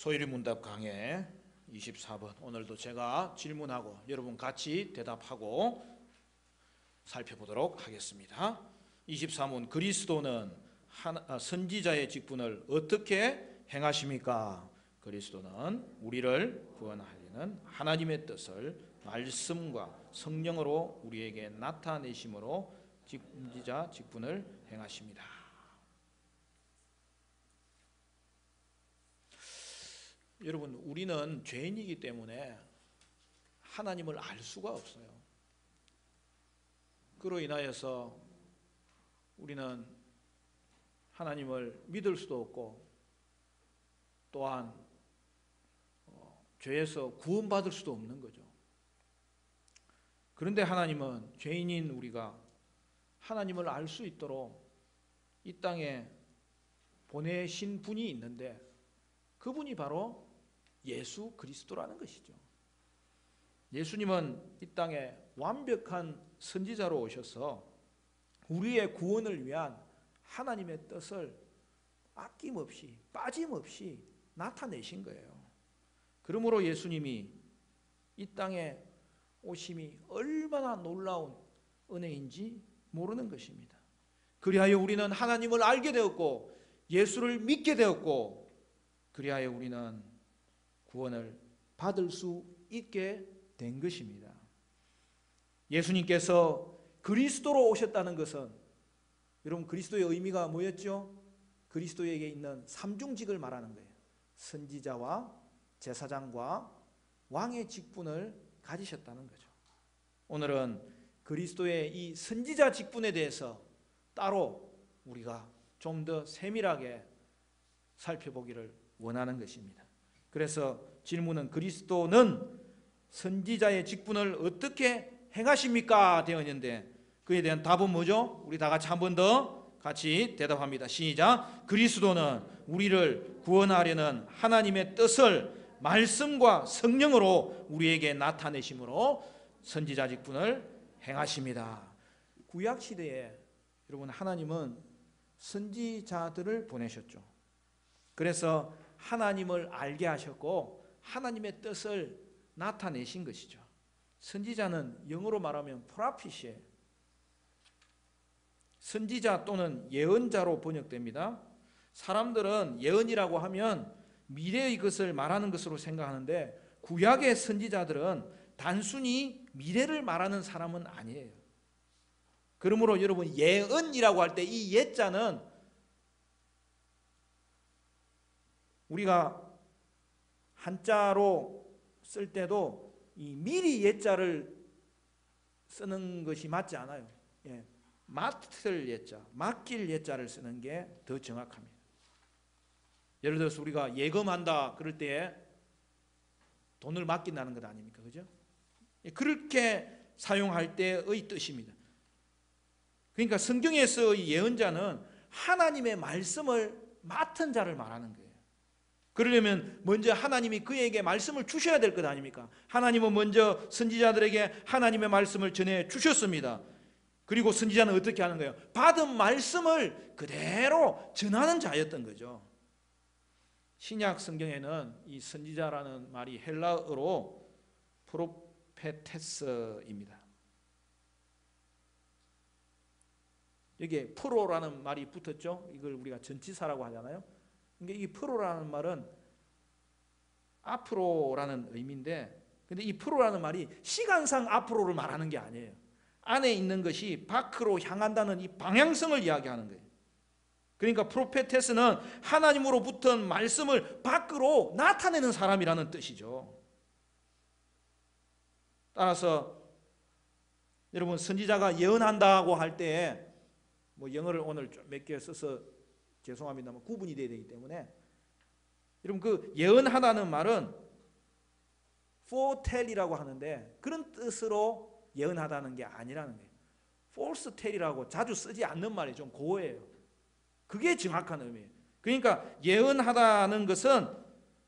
소유리문답 강해 24번, 오늘도 제가 질문하고 여러분 같이 대답하고 살펴보도록 하겠습니다. 23문, 그리스도는 선지자의 직분을 어떻게 행하십니까? 그리스도는 우리를 구원하려는 하나님의 뜻을 말씀과 성령으로 우리에게 나타내심으로 선지자 직분을 행하십니다. 여러분, 우리는 죄인이기 때문에 하나님을 알 수가 없어요. 그로 인하여서 우리는 하나님을 믿을 수도 없고 또한 죄에서 구원받을 수도 없는 거죠. 그런데 하나님은 죄인인 우리가 하나님을 알 수 있도록 이 땅에 보내신 분이 있는데 그분이 바로 예수 그리스도라는 것이죠. 예수님은 이 땅에 완벽한 선지자로 오셔서 우리의 구원을 위한 하나님의 뜻을 아낌없이 빠짐없이 나타내신 거예요. 그러므로 예수님이 이 땅에 오심이 얼마나 놀라운 은혜인지 모르는 것입니다. 그리하여 우리는 하나님을 알게 되었고 예수를 믿게 되었고 그리하여 우리는 구원을 받을 수 있게 된 것입니다. 예수님께서 그리스도로 오셨다는 것은 여러분 그리스도의 의미가 뭐였죠? 그리스도에게 있는 삼중직을 말하는 거예요. 선지자와 제사장과 왕의 직분을 가지셨다는 거죠. 오늘은 그리스도의 이 선지자 직분에 대해서 따로 우리가 좀 더 세밀하게 살펴보기를 원하는 것입니다. 그래서 질문은 그리스도는 선지자의 직분을 어떻게 행하십니까? 되어 있는데 그에 대한 답은 뭐죠? 우리 다 같이 한 번 더 같이 대답합니다. 시작. 그리스도는 우리를 구원하려는 하나님의 뜻을 말씀과 성령으로 우리에게 나타내심으로 선지자 직분을 행하십니다. 구약 시대에 여러분 하나님은 선지자들을 보내셨죠. 그래서 하나님을 알게 하셨고 하나님의 뜻을 나타내신 것이죠. 선지자는 영어로 말하면 프로핏이에요. 선지자 또는 예언자로 번역됩니다. 사람들은 예언이라고 하면 미래의 것을 말하는 것으로 생각하는데 구약의 선지자들은 단순히 미래를 말하는 사람은 아니에요. 그러므로 여러분 예언이라고 할 때 이 예자는 우리가 한자로 쓸 때도 이 미리 예자를 쓰는 것이 맞지 않아요. 맡을 예자, 맡길 예자를 쓰는 게 더 정확합니다. 예를 들어서 우리가 예금한다 그럴 때 돈을 맡긴다는 것 아닙니까? 그죠? 그렇게 사용할 때의 뜻입니다. 그러니까 성경에서의 예언자는 하나님의 말씀을 맡은 자를 말하는 거예요. 그러려면 먼저 하나님이 그에게 말씀을 주셔야 될 것 아닙니까? 하나님은 먼저 선지자들에게 하나님의 말씀을 전해 주셨습니다. 그리고 선지자는 어떻게 하는 거예요? 받은 말씀을 그대로 전하는 자였던 거죠. 신약 성경에는 이 선지자라는 말이 헬라어로 프로페테스입니다. 여기에 프로라는 말이 붙었죠. 이걸 우리가 전치사라고 하잖아요. 그러니까 이 프로라는 말은 앞으로라는 의미인데, 근데 이 프로라는 말이 시간상 앞으로를 말하는 게 아니에요. 안에 있는 것이 밖으로 향한다는 이 방향성을 이야기하는 거예요. 그러니까 프로페테스는 하나님으로부터 말씀을 밖으로 나타내는 사람이라는 뜻이죠. 따라서 여러분 선지자가 예언한다고 할 때 뭐 영어를 오늘 몇 개 써서 죄송합니다만 구분이 돼야 되기 때문에 여러분 그 예언하다는 말은 foretell이라고 하는데 그런 뜻으로 예언하다는 게 아니라는 거예요. false tell이라고 자주 쓰지 않는 말이 좀 고해요. 그게 정확한 의미예요. 그러니까 예언하다는 것은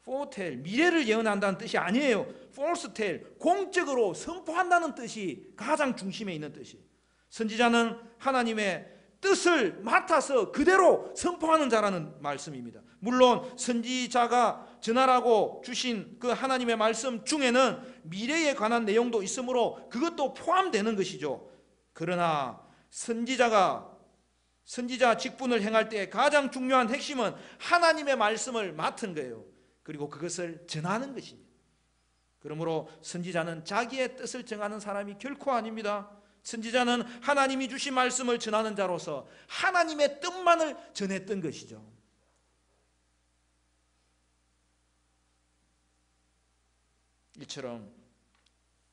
foretell, 미래를 예언한다는 뜻이 아니에요. false tell, 공적으로 선포한다는 뜻이 가장 중심에 있는 뜻이에요. 선지자는 하나님의 뜻을 맡아서 그대로 선포하는 자라는 말씀입니다. 물론 선지자가 전하라고 주신 그 하나님의 말씀 중에는 미래에 관한 내용도 있으므로 그것도 포함되는 것이죠. 그러나 선지자 직분을 행할 때 가장 중요한 핵심은 하나님의 말씀을 맡은 거예요. 그리고 그것을 전하는 것입니다. 그러므로 선지자는 자기의 뜻을 정하는 사람이 결코 아닙니다. 선지자는 하나님이 주신 말씀을 전하는 자로서 하나님의 뜻만을 전했던 것이죠. 이처럼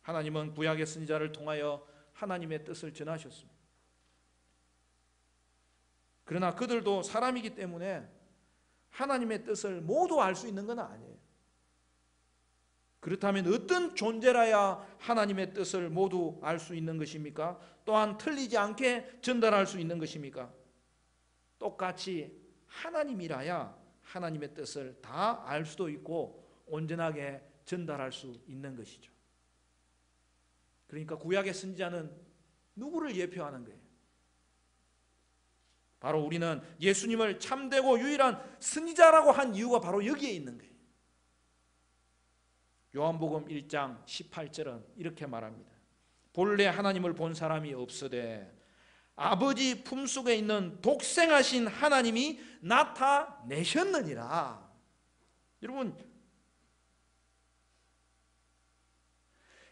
하나님은 구약의 선지자를 통하여 하나님의 뜻을 전하셨습니다. 그러나 그들도 사람이기 때문에 하나님의 뜻을 모두 알 수 있는 건 아니에요. 그렇다면 어떤 존재라야 하나님의 뜻을 모두 알 수 있는 것입니까? 또한 틀리지 않게 전달할 수 있는 것입니까? 똑같이 하나님이라야 하나님의 뜻을 다 알 수도 있고 온전하게 전달할 수 있는 것이죠. 그러니까 구약의 선지자는 누구를 예표하는 거예요? 바로 우리는 예수님을 참되고 유일한 선지자라고 한 이유가 바로 여기에 있는 거예요. 요한복음 1장 18절은 이렇게 말합니다. 본래 하나님을 본 사람이 없으되 아버지 품속에 있는 독생하신 하나님이 나타내셨느니라. 여러분,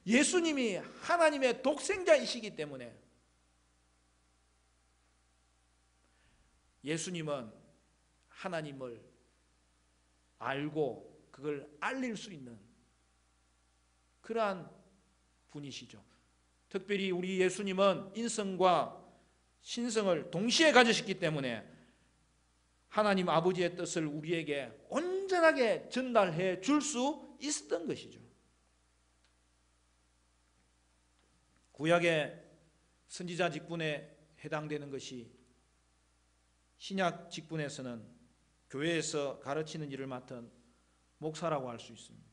예수님이 하나님의 독생자이시기 때문에 예수님은 하나님을 알고 그걸 알릴 수 있는 그러한 분이시죠. 특별히 우리 예수님은 인성과 신성을 동시에 가지셨기 때문에 하나님 아버지의 뜻을 우리에게 온전하게 전달해 줄 수 있었던 것이죠. 구약의 선지자 직분에 해당되는 것이 신약 직분에서는 교회에서 가르치는 일을 맡은 목사라고 할 수 있습니다.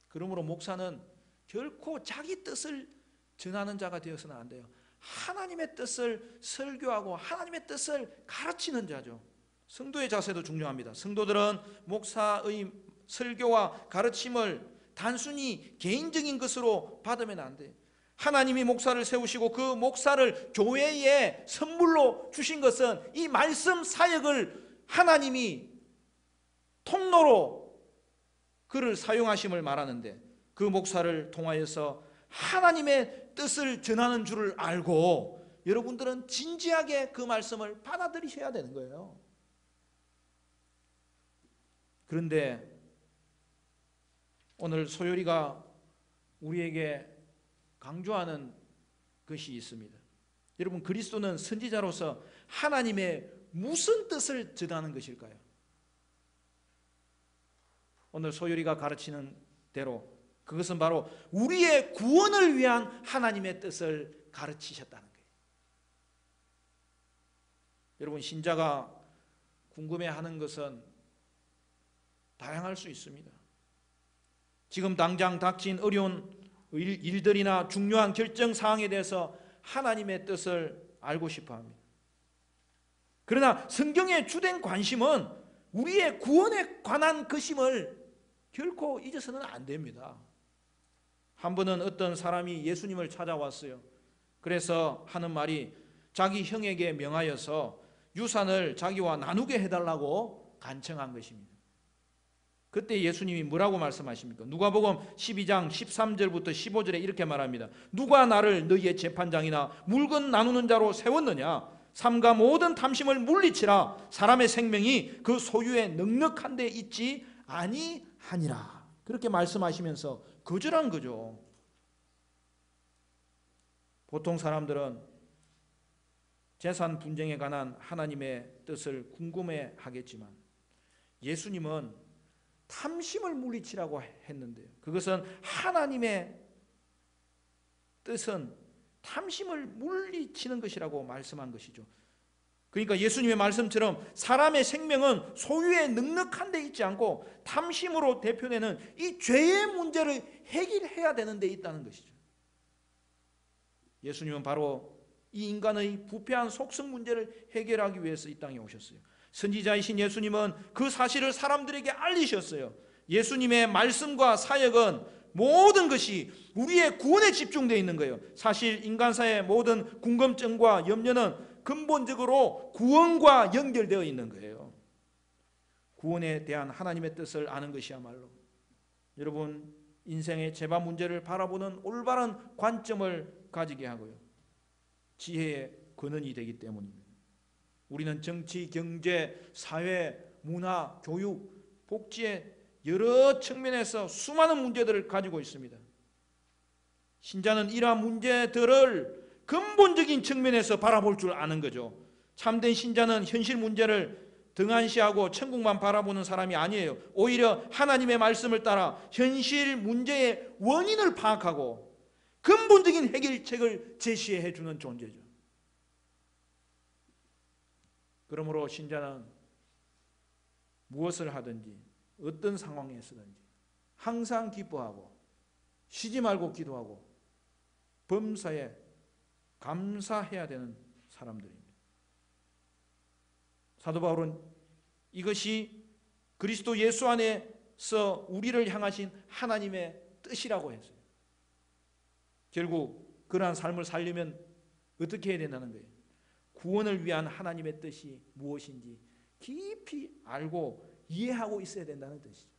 그러므로 목사는 결코 자기 뜻을 전하는 자가 되어서는 안 돼요. 하나님의 뜻을 설교하고 하나님의 뜻을 가르치는 자죠. 성도의 자세도 중요합니다. 성도들은 목사의 설교와 가르침을 단순히 개인적인 것으로 받으면 안 돼요. 하나님이 목사를 세우시고 그 목사를 교회에 선물로 주신 것은 이 말씀 사역을 하나님이 통로로 그를 사용하심을 말하는데, 그 목사를 통하여서 하나님의 뜻을 전하는 줄을 알고 여러분들은 진지하게 그 말씀을 받아들이셔야 되는 거예요. 그런데 오늘 소요리가 우리에게 강조하는 것이 있습니다. 여러분, 그리스도는 선지자로서 하나님의 무슨 뜻을 전하는 것일까요? 오늘 소요리가 가르치는 대로 그것은 바로 우리의 구원을 위한 하나님의 뜻을 가르치셨다는 거예요. 여러분, 신자가 궁금해하는 것은 다양할 수 있습니다. 지금 당장 닥친 어려운 일들이나 중요한 결정 사항에 대해서 하나님의 뜻을 알고 싶어 합니다. 그러나 성경의 주된 관심은 우리의 구원에 관한 것임을 결코 잊어서는 안 됩니다. 한 번은 어떤 사람이 예수님을 찾아왔어요. 그래서 하는 말이 자기 형에게 명하여서 유산을 자기와 나누게 해달라고 간청한 것입니다. 그때 예수님이 뭐라고 말씀하십니까? 누가복음 12장 13절부터 15절에 이렇게 말합니다. 누가 나를 너희의 재판장이나 물건 나누는 자로 세웠느냐? 삼가 모든 탐심을 물리치라. 사람의 생명이 그 소유에 넉넉한 데 있지 아니하니라. 그렇게 말씀하시면서 거절한 거죠. 보통 사람들은 재산 분쟁에 관한 하나님의 뜻을 궁금해 하겠지만 예수님은 탐심을 물리치라고 했는데요. 그것은 하나님의 뜻은 탐심을 물리치는 것이라고 말씀한 것이죠. 그러니까 예수님의 말씀처럼 사람의 생명은 소유에 넉넉한 데 있지 않고 탐심으로 대표되는 이 죄의 문제를 해결해야 되는 데 있다는 것이죠. 예수님은 바로 이 인간의 부패한 속성 문제를 해결하기 위해서 이 땅에 오셨어요. 선지자이신 예수님은 그 사실을 사람들에게 알리셨어요. 예수님의 말씀과 사역은 모든 것이 우리의 구원에 집중되어 있는 거예요. 사실 인간사의 모든 궁금증과 염려는 근본적으로 구원과 연결되어 있는 거예요. 구원에 대한 하나님의 뜻을 아는 것이야말로 여러분 인생의 재반 문제를 바라보는 올바른 관점을 가지게 하고요, 지혜의 근원이 되기 때문입니다. 우리는 정치, 경제, 사회, 문화, 교육, 복지의 여러 측면에서 수많은 문제들을 가지고 있습니다. 신자는 이러한 문제들을 근본적인 측면에서 바라볼 줄 아는 거죠. 참된 신자는 현실 문제를 등한시하고 천국만 바라보는 사람이 아니에요. 오히려 하나님의 말씀을 따라 현실 문제의 원인을 파악하고 근본적인 해결책을 제시해 주는 존재죠. 그러므로 신자는 무엇을 하든지 어떤 상황에서든지 항상 기뻐하고 쉬지 말고 기도하고 범사에 감사해야 되는 사람들입니다. 사도 바울은 이것이 그리스도 예수 안에서 우리를 향하신 하나님의 뜻이라고 했어요. 결국 그러한 삶을 살려면 어떻게 해야 된다는 거예요? 구원을 위한 하나님의 뜻이 무엇인지 깊이 알고 이해하고 있어야 된다는 뜻이죠.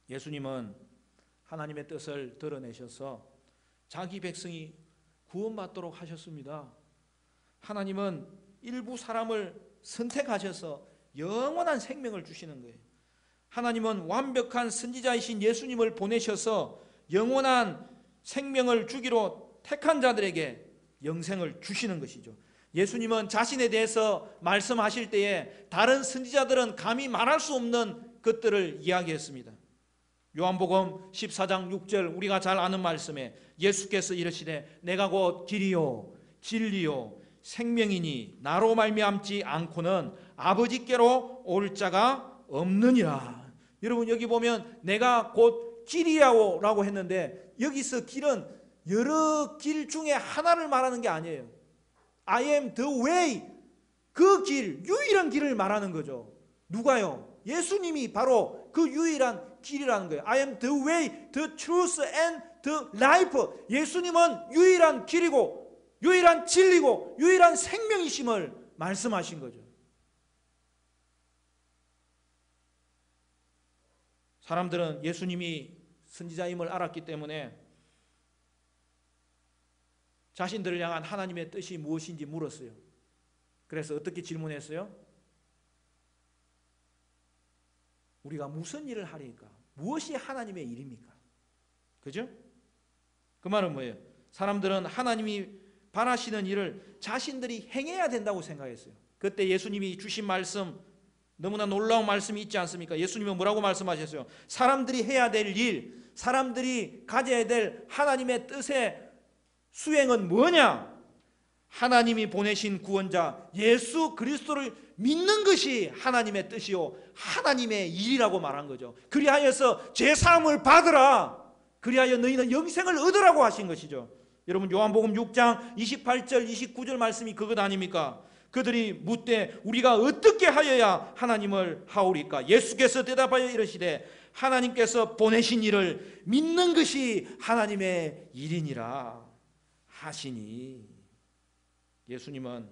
예수님은 하나님의 뜻을 드러내셔서 자기 백성이 구원받도록 하셨습니다. 하나님은 일부 사람을 선택하셔서 영원한 생명을 주시는 거예요. 하나님은 완벽한 선지자이신 예수님을 보내셔서 영원한 생명을 주기로 택한 자들에게 영생을 주시는 것이죠. 예수님은 자신에 대해서 말씀하실 때에 다른 선지자들은 감히 말할 수 없는 것들을 이야기했습니다. 요한복음 14장 6절 우리가 잘 아는 말씀에 예수께서 이르시되 내가 곧 길이요 진리요 생명이니 나로 말미암지 않고는 아버지께로 올 자가 없느니라. 여러분 여기 보면 내가 곧 길이야라고 했는데 여기서 길은 여러 길 중에 하나를 말하는 게 아니에요. I am the way, 그 길, 유일한 길을 말하는 거죠. 누가요? 예수님이 바로 그 유일한 길이라는 거예요. I am the way, the truth and the life. 예수님은 유일한 길이고 유일한 진리고 유일한 생명이심을 말씀하신 거죠. 사람들은 예수님이 선지자임을 알았기 때문에 자신들을 향한 하나님의 뜻이 무엇인지 물었어요. 그래서 어떻게 질문했어요? 우리가 무슨 일을 하리까? 무엇이 하나님의 일입니까? 그죠? 그 말은 뭐예요? 사람들은 하나님이 바라시는 일을 자신들이 행해야 된다고 생각했어요. 그때 예수님이 주신 말씀, 너무나 놀라운 말씀이 있지 않습니까? 예수님은 뭐라고 말씀하셨어요? 사람들이 해야 될 일, 사람들이 가져야 될 하나님의 뜻의 수행은 뭐냐? 하나님이 보내신 구원자 예수 그리스도를 믿는 것이 하나님의 뜻이요 하나님의 일이라고 말한 거죠. 그리하여서 제사함을 받으라, 그리하여 너희는 영생을 얻으라고 하신 것이죠. 여러분 요한복음 6장 28절 29절 말씀이 그것 아닙니까? 그들이 묻되 우리가 어떻게 하여야 하나님을 하오리까? 예수께서 대답하여 이르시되 하나님께서 보내신 일을 믿는 것이 하나님의 일이니라 하시니. 예수님은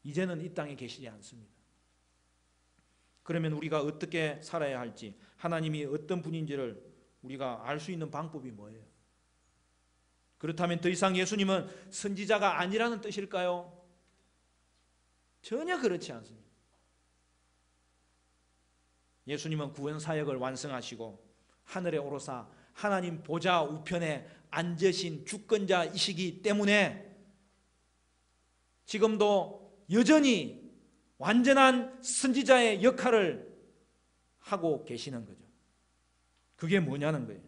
이제는 이 땅에 계시지 않습니다. 그러면 우리가 어떻게 살아야 할지, 하나님이 어떤 분인지를 우리가 알 수 있는 방법이 뭐예요? 그렇다면 더 이상 예수님은 선지자가 아니라는 뜻일까요? 전혀 그렇지 않습니다. 예수님은 구원 사역을 완성하시고 하늘에 오르사 하나님 보좌 우편에 앉으신 주권자이시기 때문에 지금도 여전히 완전한 선지자의 역할을 하고 계시는 거죠. 그게 뭐냐는 거예요.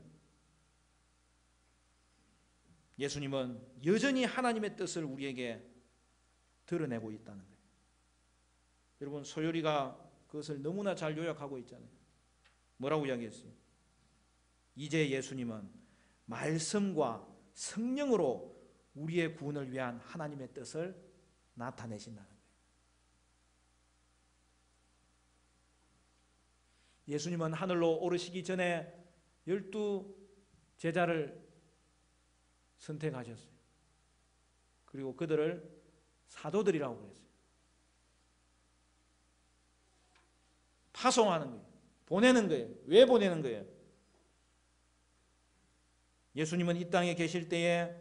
예수님은 여전히 하나님의 뜻을 우리에게 드러내고 있다는 거예요. 여러분 소요리가 그것을 너무나 잘 요약하고 있잖아요. 뭐라고 이야기했어요? 이제 예수님은 말씀과 성령으로 우리의 구원을 위한 하나님의 뜻을 나타내신다는 거예요. 예수님은 하늘로 오르시기 전에 12 제자를 선택하셨어요. 그리고 그들을 사도들이라고 그랬어요. 파송하는 거예요. 보내는 거예요. 왜 보내는 거예요? 예수님은 이 땅에 계실 때에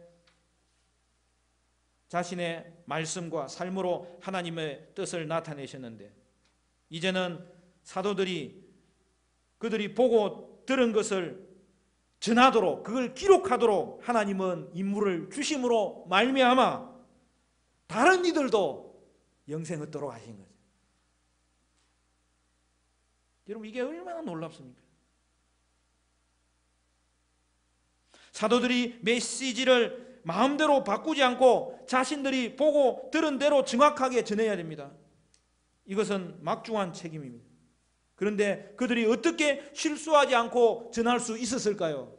자신의 말씀과 삶으로 하나님의 뜻을 나타내셨는데, 이제는 사도들이 그들이 보고 들은 것을 전하도록, 그걸 기록하도록 하나님은 임무를 주심으로 말미암아 다른 이들도 영생을 얻도록 하신 거죠. 여러분, 이게 얼마나 놀랍습니까? 사도들이 메시지를 마음대로 바꾸지 않고 자신들이 보고 들은 대로 정확하게 전해야 됩니다. 이것은 막중한 책임입니다. 그런데 그들이 어떻게 실수하지 않고 전할 수 있었을까요?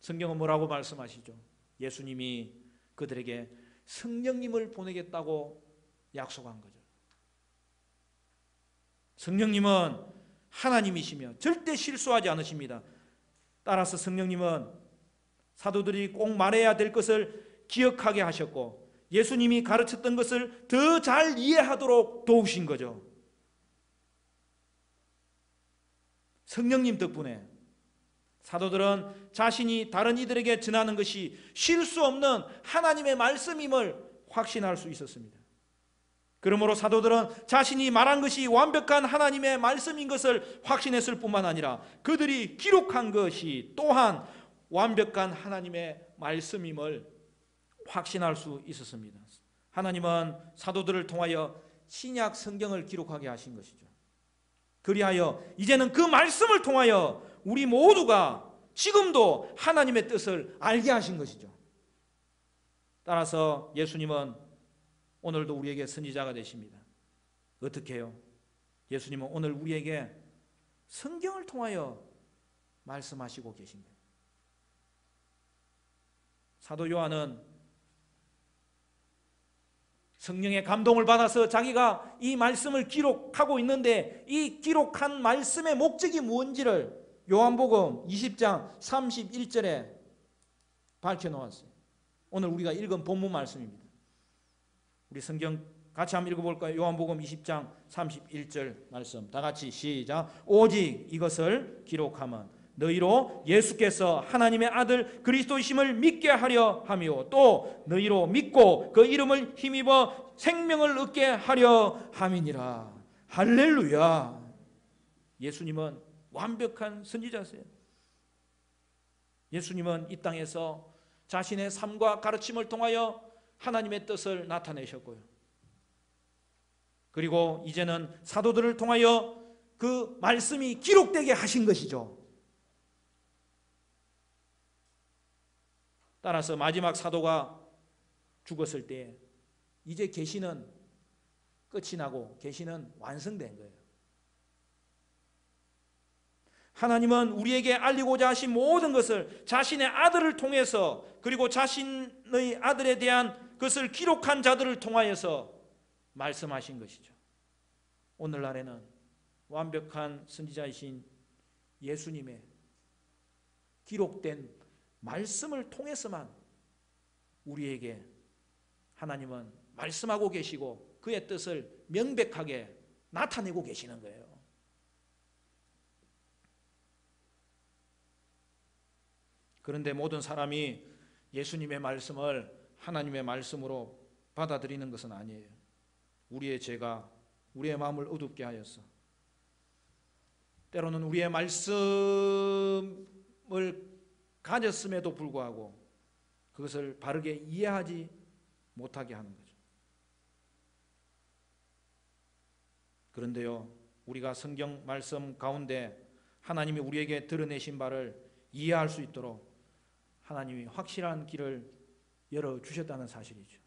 성경은 뭐라고 말씀하시죠? 예수님이 그들에게 성령님을 보내겠다고 약속한 거죠. 성령님은 하나님이시며 절대 실수하지 않으십니다. 따라서 성령님은 사도들이 꼭 말해야 될 것을 기억하게 하셨고, 예수님이 가르쳤던 것을 더 잘 이해하도록 도우신 거죠. 성령님 덕분에 사도들은 자신이 다른 이들에게 전하는 것이 실수 없는 하나님의 말씀임을 확신할 수 있었습니다. 그러므로 사도들은 자신이 말한 것이 완벽한 하나님의 말씀인 것을 확신했을 뿐만 아니라 그들이 기록한 것이 또한 완벽한 하나님의 말씀임을 확신할 수 있었습니다. 하나님은 사도들을 통하여 신약 성경을 기록하게 하신 것이죠. 그리하여 이제는 그 말씀을 통하여 우리 모두가 지금도 하나님의 뜻을 알게 하신 것이죠. 따라서 예수님은 오늘도 우리에게 선지자가 되십니다. 어떻게 해요? 예수님은 오늘 우리에게 성경을 통하여 말씀하시고 계신 거예요. 사도 요한은 성령의 감동을 받아서 자기가 이 말씀을 기록하고 있는데, 이 기록한 말씀의 목적이 무엇인지를 요한복음 20장 31절에 밝혀놓았어요. 오늘 우리가 읽은 본문 말씀입니다. 우리 성경 같이 한번 읽어볼까요? 요한복음 20장 31절 말씀 다 같이 시작. 오직 이것을 기록하면 너희로 예수께서 하나님의 아들 그리스도이심을 믿게 하려 하며, 또 너희로 믿고 그 이름을 힘입어 생명을 얻게 하려 함이니라. 할렐루야. 예수님은 완벽한 선지자세요. 예수님은 이 땅에서 자신의 삶과 가르침을 통하여 하나님의 뜻을 나타내셨고요. 그리고 이제는 사도들을 통하여 그 말씀이 기록되게 하신 것이죠. 따라서 마지막 사도가 죽었을 때 이제 계시는 끝이 나고 계시는 완성된 거예요. 하나님은 우리에게 알리고자 하신 모든 것을 자신의 아들을 통해서, 그리고 자신의 아들에 대한 것을 기록한 자들을 통하여서 말씀하신 것이죠. 오늘날에는 완벽한 선지자이신 예수님의 기록된 말씀을 통해서만 우리에게 하나님은 말씀하고 계시고 그의 뜻을 명백하게 나타내고 계시는 거예요. 그런데 모든 사람이 예수님의 말씀을 하나님의 말씀으로 받아들이는 것은 아니에요. 우리의 죄가 우리의 마음을 어둡게 하였어. 때로는 우리의 말씀을 가졌음에도 불구하고 그것을 바르게 이해하지 못하게 하는 거죠. 그런데요, 우리가 성경 말씀 가운데 하나님이 우리에게 드러내신 바를 이해할 수 있도록 하나님이 확실한 길을 열어주셨다는 사실이죠.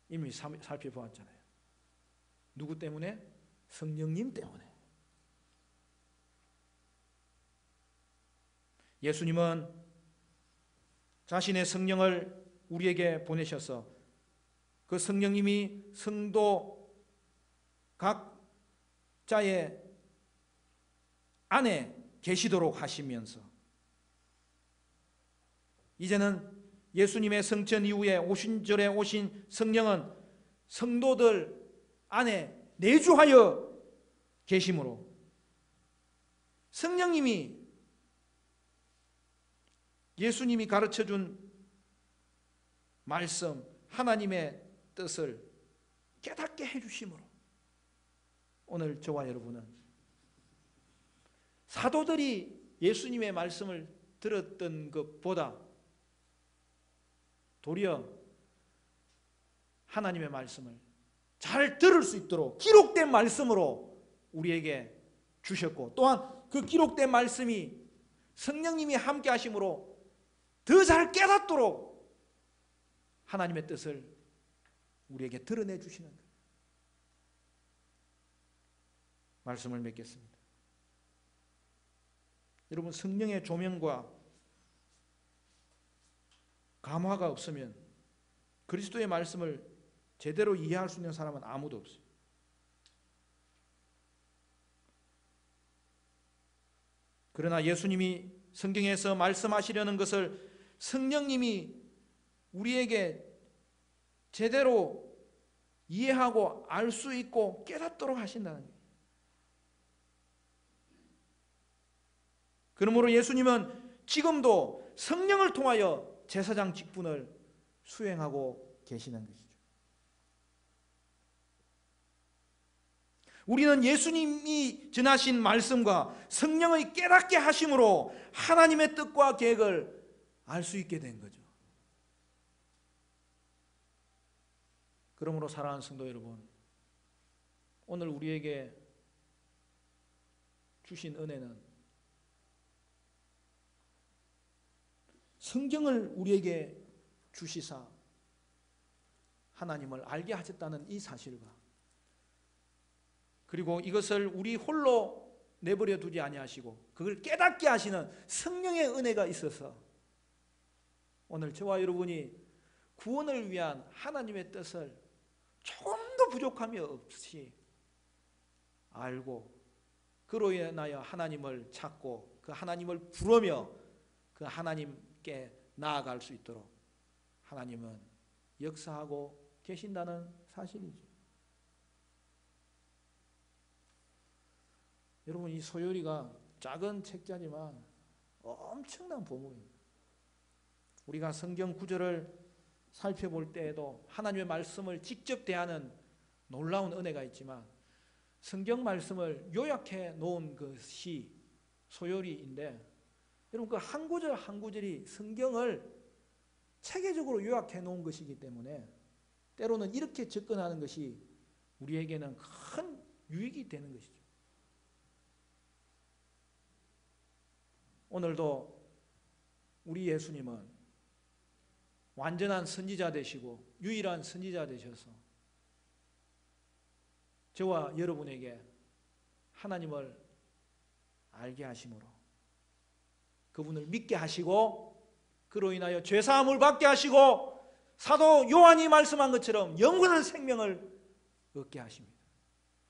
이미 살펴보았잖아요. 누구 때문에? 성령님 때문에. 예수님은 자신의 성령을 우리에게 보내셔서 그 성령님이 성도 각자의 안에 계시도록 하시면서 이제는 예수님의 성천 이후에 오순절에 오신 성령은 성도들 안에 내주하여 계심으로 성령님이 예수님이 가르쳐준 말씀 하나님의 뜻을 깨닫게 해주심으로 오늘 저와 여러분은 사도들이 예수님의 말씀을 들었던 것보다 도리어 하나님의 말씀을 잘 들을 수 있도록 기록된 말씀으로 우리에게 주셨고 또한 그 기록된 말씀이 성령님이 함께 하심으로 더 잘 깨닫도록 하나님의 뜻을 우리에게 드러내 주시는 거예요. 말씀을 맺겠습니다. 여러분, 성령의 조명과 감화가 없으면 그리스도의 말씀을 제대로 이해할 수 있는 사람은 아무도 없어요. 그러나 예수님이 성경에서 말씀하시려는 것을 성령님이 우리에게 제대로 이해하고 알 수 있고 깨닫도록 하신다는 거예요. 그러므로 예수님은 지금도 성령을 통하여 제사장 직분을 수행하고 계시는 것이죠. 우리는 예수님이 전하신 말씀과 성령의 깨닫게 하심으로 하나님의 뜻과 계획을 알 수 있게 된 거죠. 그러므로 사랑하는 성도 여러분, 오늘 우리에게 주신 은혜는 성경을 우리에게 주시사 하나님을 알게 하셨다는 이 사실과 그리고 이것을 우리 홀로 내버려 두지 아니하시고 그걸 깨닫게 하시는 성령의 은혜가 있어서 오늘 저와 여러분이 구원을 위한 하나님의 뜻을 조금도 부족함이 없이 알고 그로 인하여 하나님을 찾고 그 하나님을 부르며 그 하나님께 나아갈 수 있도록 하나님은 역사하고 계신다는 사실이죠. 여러분, 이 소요리가 작은 책자지만 엄청난 보물입니다. 우리가 성경 구절을 살펴볼 때에도 하나님의 말씀을 직접 대하는 놀라운 은혜가 있지만 성경 말씀을 요약해 놓은 것이 소요리인데 여러분, 그 한 구절 한 구절이 성경을 체계적으로 요약해 놓은 것이기 때문에 때로는 이렇게 접근하는 것이 우리에게는 큰 유익이 되는 것이죠. 오늘도 우리 예수님은 완전한 선지자 되시고 유일한 선지자 되셔서 저와 여러분에게 하나님을 알게 하심으로 그분을 믿게 하시고 그로 인하여 죄사함을 받게 하시고 사도 요한이 말씀한 것처럼 영원한 생명을 얻게 하십니다.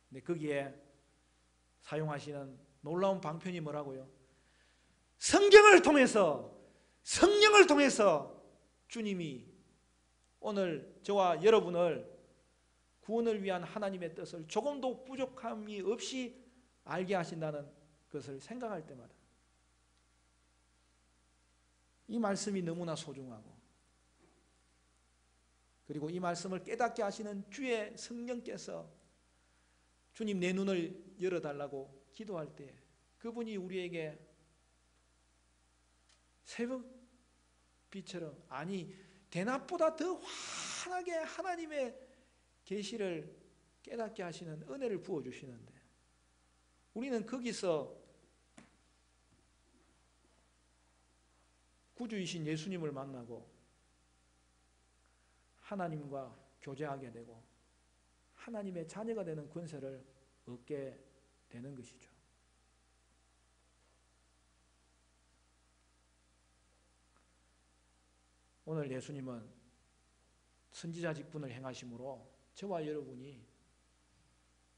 근데 거기에 사용하시는 놀라운 방편이 뭐라고요? 성경을 통해서 성령을 통해서 주님이 오늘 저와 여러분을 구원을 위한 하나님의 뜻을 조금도 부족함이 없이 알게 하신다는 것을 생각할 때마다 이 말씀이 너무나 소중하고 그리고 이 말씀을 깨닫게 하시는 주의 성령께서 주님 내 눈을 열어달라고 기도할 때 그분이 우리에게 새벽빛처럼 아니 대낮보다 더 환하게 하나님의 계시를 깨닫게 하시는 은혜를 부어주시는데 우리는 거기서 구주이신 예수님을 만나고 하나님과 교제하게 되고 하나님의 자녀가 되는 권세를 얻게 되는 것이죠. 오늘 예수님은 선지자 직분을 행하심으로 저와 여러분이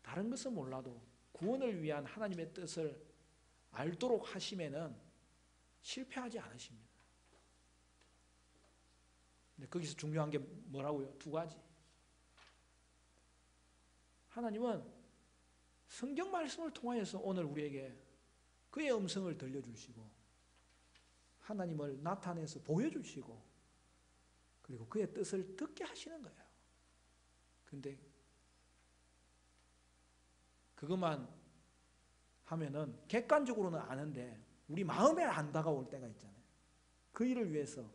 다른 것은 몰라도 구원을 위한 하나님의 뜻을 알도록 하심에는 실패하지 않으십니다. 근데 거기서 중요한 게 뭐라고요? 두 가지. 하나님은 성경 말씀을 통하여서 오늘 우리에게 그의 음성을 들려주시고 하나님을 나타내서 보여주시고 그리고 그의 뜻을 듣게 하시는 거예요. 근데 그것만 하면은 객관적으로는 아는데 우리 마음에 안 다가올 때가 있잖아요. 그 일을 위해서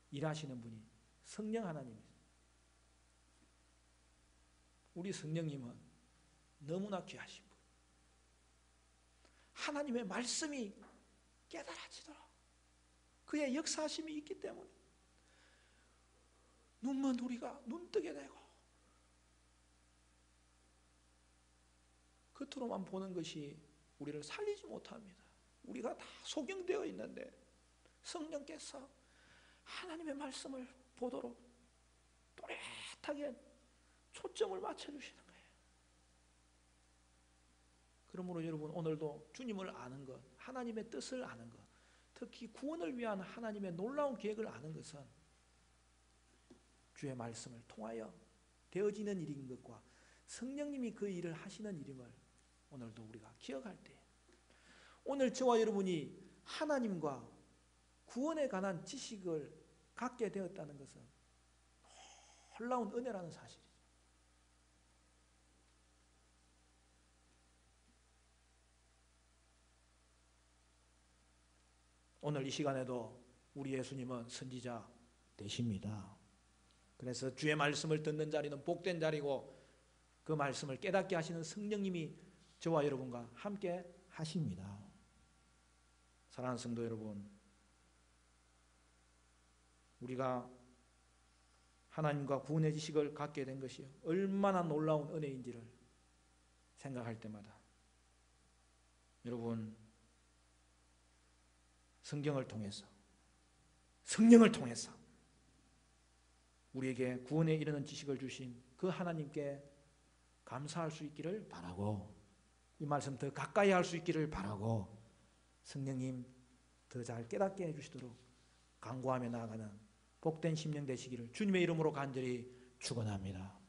일하시는 분이 성령 하나님이세요. 우리 성령님은 너무나 귀하신 분. 하나님의 말씀이 깨달아지도록 그의 역사하심이 있기 때문에 눈먼 우리가 눈뜨게 되고 겉으로만 보는 것이 우리를 살리지 못합니다. 우리가 다 소경되어 있는데 성령께서 하나님의 말씀을 보도록 또렷하게 초점을 맞춰주시는 거예요. 그러므로 여러분 오늘도 주님을 아는 것, 하나님의 뜻을 아는 것, 특히 구원을 위한 하나님의 놀라운 계획을 아는 것은 주의 말씀을 통하여 되어지는 일인 것과 성령님이 그 일을 하시는 일임을 오늘도 우리가 기억할 때 오늘 저와 여러분이 하나님과 구원에 관한 지식을 갖게 되었다는 것은 놀라운 은혜라는 사실이죠. 오늘 이 시간에도 우리 예수님은 선지자 되십니다. 그래서 주의 말씀을 듣는 자리는 복된 자리고 그 말씀을 깨닫게 하시는 성령님이 저와 여러분과 함께 하십니다. 사랑하는 성도 여러분, 우리가 하나님과 구원의 지식을 갖게 된 것이 얼마나 놀라운 은혜인지를 생각할 때마다 여러분 성경을 통해서 성령을 통해서 우리에게 구원에 이르는 지식을 주신 그 하나님께 감사할 수 있기를 바라고 이 말씀 더 가까이 할 수 있기를 바라고 성령님 더 잘 깨닫게 해주시도록 간구하며 나아가는 복된 심령 되시기를 주님의 이름으로 간절히 축원합니다.